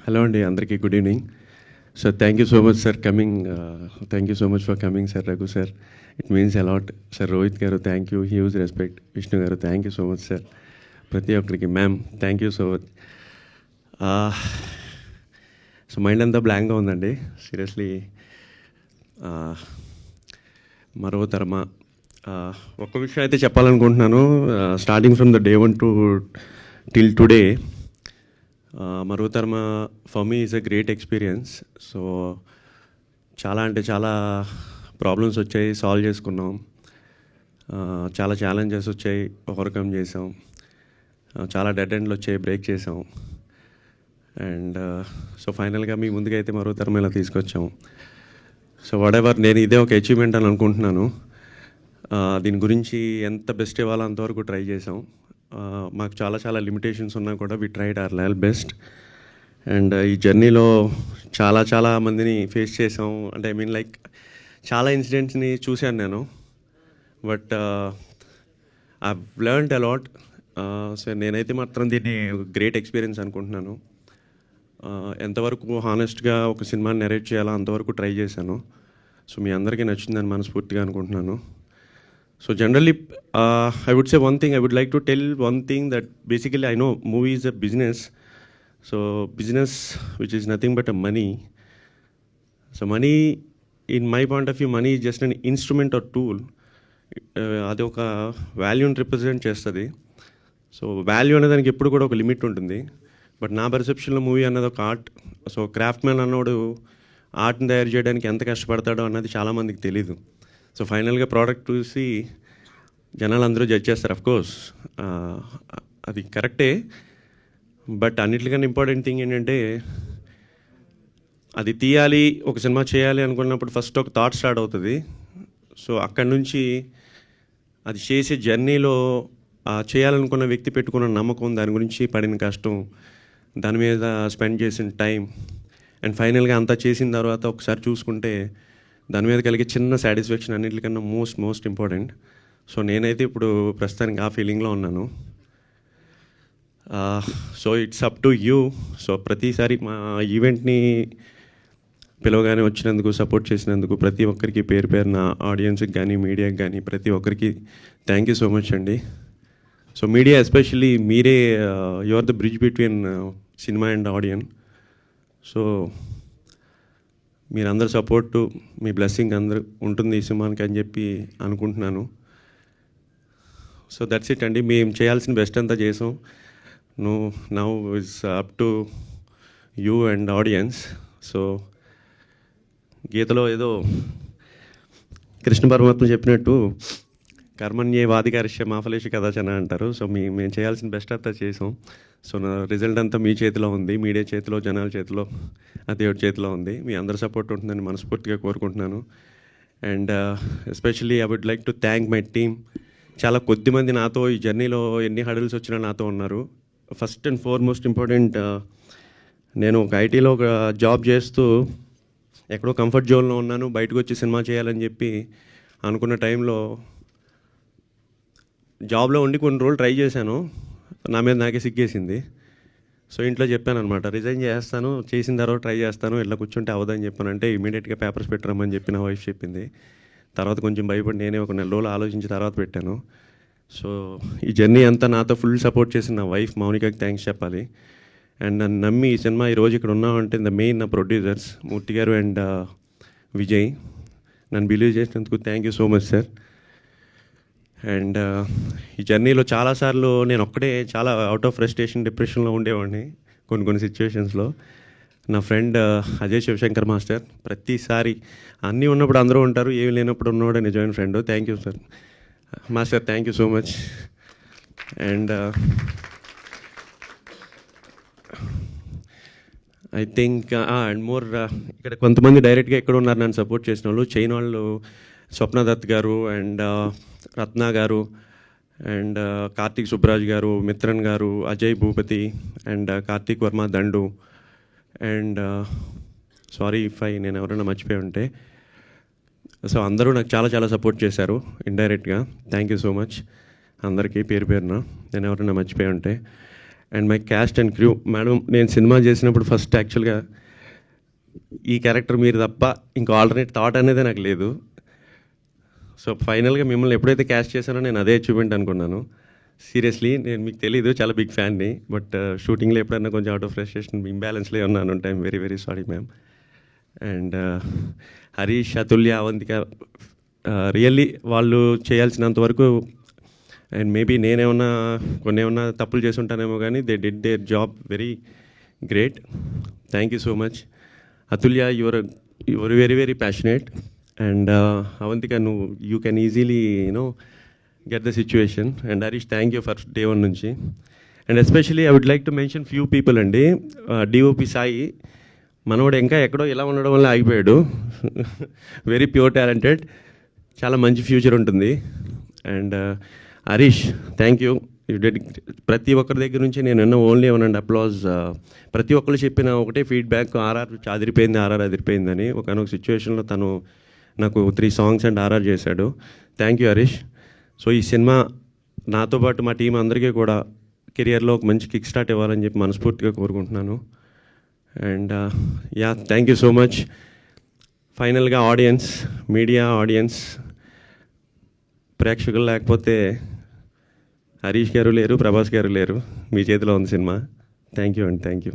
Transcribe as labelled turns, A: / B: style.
A: Hello అండి, అందరికీ good evening. So thank you so much sir coming. Thank you so much for coming sir. Raghu sir, it means a lot. Sir Rohit garu thank you, huge respect. Vishnu garu thank you so much sir. ప్రతి ఒక్కరికి ma'am thank you so much. So mind అంతా బ్లాంక్గా ఉందండి seriously. మరో తరమ ఒక్క విషయం అయితే చెప్పాలనుకుంటున్నాను. Starting from the day 1 to till today, మరో తరమ for me is a great experience. So చాలా అంటే చాలా ప్రాబ్లమ్స్ వచ్చాయి, సాల్వ్ చేసుకున్నాం. చాలా ఛాలెంజెస్ వచ్చాయి, ఓవర్కమ్ చేసాం. చాలా డెడ్ ఎండ్లు వచ్చాయి, బ్రేక్ చేసాం. అండ్ సో ఫైనల్గా మీ ముందుకైతే మరో తరం ఇలా తీసుకొచ్చాం. సో వాట్ నేను ఇదే ఒక అచీవ్మెంట్ అని అనుకుంటున్నాను. దీని గురించి ఎంత బెస్ట్ ఇవ్వాలో అంతవరకు ట్రై చేసాం. మాకు చాలా చాలా లిమిటేషన్స్ ఉన్నా కూడా we tried our level best. And ఈ జర్నీలో చాలా చాలా మందిని ఫేస్ చేసాం. అంటే ఐ మీన్ లైక్ చాలా ఇన్సిడెంట్స్ని చూశాను నేను. But I learned a lot. So నేనైతే మాత్రం దీన్ని గ్రేట్ ఎక్స్పీరియన్స్ అనుకుంటున్నాను. ఎంతవరకు హానెస్ట్గా ఒక సినిమాని నెరేట్ చేయాలో అంతవరకు ట్రై చేశాను. సో మీ అందరికీ నచ్చిందని మనస్ఫూర్తిగా అనుకుంటున్నాను. So generally, I would say one thing, I would like to tell one thing, that basically I know movie is a business. So business which is nothing but a money. So money, in my point of view, money is just an instrument or tool. అది ఒక వాల్యూని represent చేస్తుంది. So value అనే దానికి ఎప్పుడు కూడా ఒక limit ఉంటుంది. బట్ నా పర్సెప్షన్లో మూవీ అన్నది ఒక ఆర్ట్. సో క్రాఫ్ట్ మ్యాన్ అన్నోడు ఆర్ట్ని తయారు చేయడానికి ఎంత కష్టపడతాడో అన్నది చాలామందికి తెలీదు. సో ఫైనల్గా ప్రోడక్ట్ చూసి జనాలు అందరూ జడ్జ్ చేస్తారు. అఫ్కోర్స్ అది కరెక్టే. బట్ అన్నిటికన్నా ఇంపార్టెంట్ థింగ్ ఏంటంటే, అది తీయాలి, ఒక సినిమా చేయాలి అనుకున్నప్పుడు ఫస్ట్ ఒక థాట్ స్టార్ట్ అవుతుంది. సో అక్కడి నుంచి అది చేసే జర్నీలో చేయాలనుకున్న వ్యక్తి పెట్టుకున్న నమ్మకం, దాని గురించి పడిన కష్టం, దాని మీద స్పెండ్ చేసిన టైం, అండ్ ఫైనల్గా అంతా చేసిన తర్వాత ఒకసారి చూసుకుంటే దాని మీద కలిగే చిన్న సాటిస్ఫాక్షన్ అన్నింటికన్నా మోస్ట్ ఇంపార్టెంట్. సో నేనైతే ఇప్పుడు ప్రస్తుతానికి ఆ ఫీలింగ్లో ఉన్నాను. So it's up to you. So ప్రతిసారి మా ఈవెంట్ని పిలవగానే వచ్చినందుకు, సపోర్ట్ చేసినందుకు ప్రతి ఒక్కరికి పేరు పేరున, ఆడియన్స్కి కానీ మీడియాకి కానీ ప్రతి ఒక్కరికి థ్యాంక్ యూ సో మచ్ అండి. సో మీడియా ఎస్పెషల్లీ మీరే, you are the bridge between cinema and audience. So మీరందరూ సపోర్టు, మీ బ్లెస్సింగ్ అందరూ ఉంటుంది ఈ సినిమానికి అని చెప్పి అనుకుంటున్నాను. సో దట్స్ ఇట్ అండి. మేము చేయాల్సిన బెస్ట్ అంతా చేసాం. Now is up to you and audience. So గీతలో ఏదో కృష్ణ పరమాత్మ చెప్పినట్టు కర్మణ్యే వాధికారిష్య మాఫలేషి కదాచన అంటారు. సో మేము చేయాల్సిన బెస్ట్ అంతా చేసాం. సో నా రిజల్ట్ అంతా మీ చేతిలో ఉంది, మీడియా చేతిలో, జనాల చేతిలో, ఆ దేవుడి చేతిలో ఉంది. మీ అందరి సపోర్ట్ ఉంటుందని మనస్ఫూర్తిగా కోరుకుంటున్నాను. And especially I would like to thank my team. చాలా కొద్దిమంది నాతో ఈ జర్నీలో ఎన్ని హడల్స్ వచ్చినా నాతో ఉన్నారు. ఫస్ట్ అండ్ ఫార్మోస్ట్ ఇంపార్టెంట్, నేను ఒక ఐటీలో ఒక జాబ్ చేస్తూ ఎక్కడో కంఫర్ట్ జోన్లో ఉన్నాను. బయటకు వచ్చి సినిమా చేయాలని చెప్పి అనుకున్న టైంలో జాబ్లో ఉండి కొన్ని రోజులు ట్రై చేశాను. నా మీద నాకే సిగ్గేసింది. సో ఇంట్లో చెప్పాను అనమాట, రిజైన్ చేస్తాను, చేసిన తర్వాత ట్రై చేస్తాను, ఇలా కూర్చుంటే అవదని చెప్పానంటే ఇమీడియట్గా పేపర్స్ పెట్టరమ్మని చెప్పి నా వైఫ్ చెప్పింది. తర్వాత కొంచెం భయపడి నేనే ఒక నెల రోజులు ఆలోచించి తర్వాత పెట్టాను. సో ఈ జర్నీ అంతా నాతో ఫుల్ సపోర్ట్ చేసిన నా వైఫ్ మౌనికకి థ్యాంక్స్ చెప్పాలి. అండ్ నన్ను నమ్మి ఈ సినిమా ఈరోజు ఇక్కడ ఉన్నామంటే ద మెయిన్ నా ప్రొడ్యూసర్స్ మూర్తి గారు అండ్ విజయ్. నన్ను బిలీవ్ చేసినందుకు thank you so much sir. And ఈ జర్నీలో చాలాసార్లు నేను ఒక్కడే చాలా అవుట్ ఆఫ్ ఫ్రస్ట్రేషన్, డిప్రెషన్లో ఉండేవాడిని కొన్ని సిచ్యువేషన్స్లో. నా ఫ్రెండ్ అజయ్ శివశంకర్ మాస్టర్ ప్రతిసారి అన్నీ ఉన్నప్పుడు అందరూ ఉంటారు, ఏమి లేనప్పుడు ఉన్నవాడే నిజమైన friend. Thank you sir master, thank you so much. And I think and more ఇక్కడ కొంతమంది డైరెక్ట్గా ఎక్కడ ఉన్నారు నన్ను సపోర్ట్ చేసిన వాళ్ళు, చైన్ వాళ్ళు, స్వప్న దత్ గారు అండ్ రత్న గారు అండ్ కార్తీక్ సుబ్రాజ్ గారు, మిత్రన్ గారు, Ajay Bhupathi and Karthik Varma Dandu and sorry if నేను ఎవరైనా మర్చిపోయి ఉంటే. సో అందరూ నాకు చాలా చాలా సపోర్ట్ చేశారు ఇండైరెక్ట్గా. థ్యాంక్ యూ సో మచ్ అందరికీ పేరు పేరున, నేను ఎవరైనా మర్చిపోయి ఉంటే. And my caste and crew. Madam, నేను సినిమా చేసినప్పుడు ఫస్ట్ యాక్చువల్గా ఈ క్యారెక్టర్ మీరు తప్ప ఇంకో ఆల్టర్నేట్ థాట్ అనేది నాకు లేదు. సో ఫైనల్గా మిమ్మల్ని ఎప్పుడైతే క్యాస్ట్ చేశానో నేను అదే అచీవ్మెంట్ అనుకున్నాను. సీరియస్లీ నేను మీకు తెలీదు, చాలా బిగ్ ఫ్యాన్ని. బట్ షూటింగ్లో ఎప్పుడైనా కొంచెం అవుట్ ఆఫ్ ఫ్రస్ట్రేషన్ ఇంబ్యాలెన్స్లో ఉన్నాను. I'm very very sorry ma'am. And Harish, Atulya, Avantika, really వాళ్ళు చేయాల్సినంత వరకు, అండ్ మేబీ కొన్ని ఏమన్నా తప్పులు చేసి ఉంటానేమో కానీ they did their job very great. Thank you so much. Atulya, your very very passionate. And Avantika, you can easily get the situation. And Harish, thank you for day one నుంచి. And especially I would like to mention few people అండి. DOP Sai, మనోడు ఇంకా ఎక్కడో ఇలా ఉండడం వల్ల ఆగిపోయాడు. Very pure talented, చాలా మంచి ఫ్యూచర్ ఉంటుంది. And Harish, thank you. ప్రతి ఒక్కరి దగ్గర నుంచి నేను ఓన్లీ ఏమనండి అప్లాజ్. ప్రతి ఒక్కరు చెప్పిన ఒకటే ఫీడ్బ్యాక్, ఆర్ఆర్ అదిరిపోయిందని. ఒకనొక సిచ్యువేషన్లో తను నాకు 3 songs అండ్ ఆర్ఆర్ చేశాడు. Thank you Harish. సో ఈ సినిమా నాతో పాటు మా టీం అందరికీ కూడా కెరియర్లో ఒక మంచి కిక్ స్టార్ట్ ఇవ్వాలని చెప్పి మనస్ఫూర్తిగా కోరుకుంటున్నాను. And thank you so much. ఫైనల్గా ఆడియన్స్, మీడియా ఆడియన్స్, ప్రేక్షకులు లేకపోతే హరీష్ గారు లేరు, ప్రభాస్ గారు లేరు. మీ చేతిలో ఉంది సినిమా. థ్యాంక్ యూ అండి, థ్యాంక్ యూ.